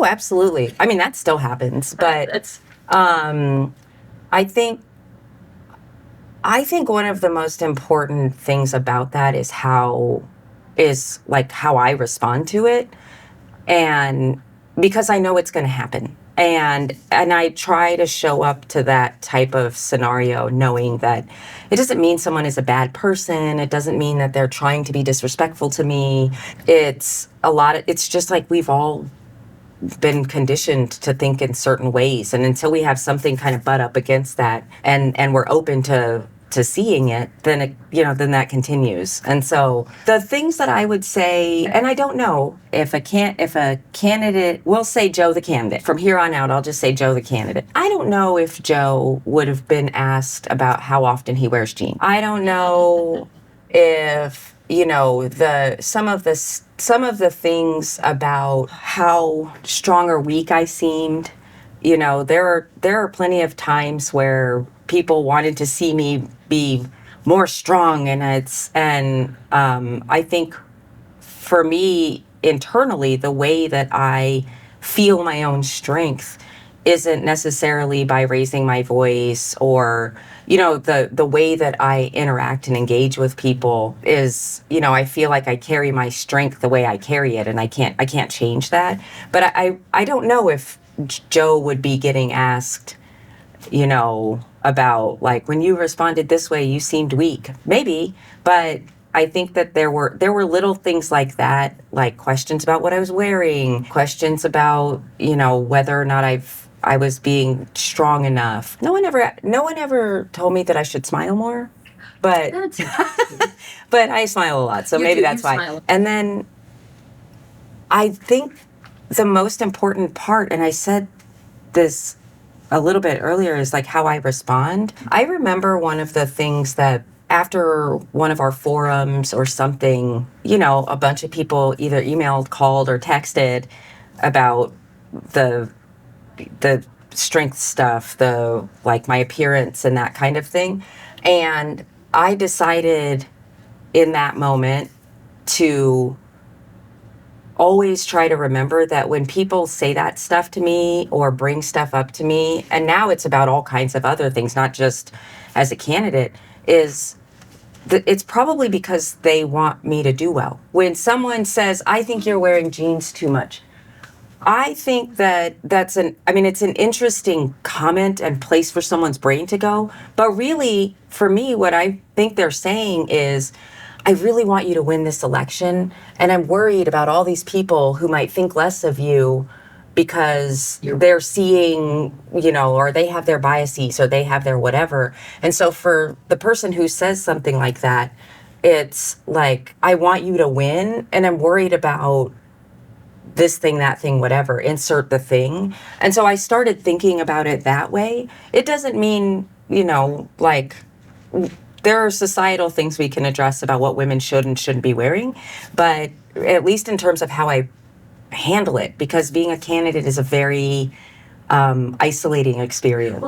Oh, absolutely. I mean, that still happens, but I think one of the most important things about that is how I respond to it, and because I know it's going to happen. And I try to show up to that type of scenario knowing that it doesn't mean someone is a bad person. It doesn't mean that they're trying to be disrespectful to me. It's just like we've all been conditioned to think in certain ways. And until we have something kind of butt up against that and we're open to seeing it, then then that continues. And so the things that I would say, and I don't know if a candidate, we'll say Joe the candidate. From here on out, I'll just say Joe the candidate. I don't know if Joe would have been asked about how often he wears jeans. I don't know if some of the things about how strong or weak I seemed. There are plenty of times where people wanted to see me be more strong, and I think for me internally, the way that I feel my own strength isn't necessarily by raising my voice, or the way that I interact and engage with people is, I feel like I carry my strength the way I carry it, and I can't change that. But I don't know if Joe would be getting asked, about like, when you responded this way, you seemed weak. Maybe, but I think that there were little things like that, like questions about what I was wearing, questions about, whether or not I was being strong enough. No one ever told me that I should smile more, but but I smile a lot, so maybe that's why. Smile. And then I think the most important part, and I said this a little bit earlier, is like how I respond. I remember one of the things that after one of our forums or something, a bunch of people either emailed, called, or texted about the strength stuff, my appearance and that kind of thing. And I decided in that moment to always try to remember that when people say that stuff to me or bring stuff up to me, and now it's about all kinds of other things, not just as a candidate, it's probably because they want me to do well. When someone says, I think you're wearing jeans too much, I think it's an interesting comment and place for someone's brain to go. But really, for me, what I think they're saying is, I really want you to win this election, and I'm worried about all these people who might think less of you because they're seeing, or they have their biases, or they have their whatever. And so for the person who says something like that, it's like, I want you to win, and I'm worried about this thing, that thing, whatever, insert the thing. And so I started thinking about it that way. It doesn't mean, there are societal things we can address about what women should and shouldn't be wearing, but at least in terms of how I handle it, because being a candidate is a very isolating experience.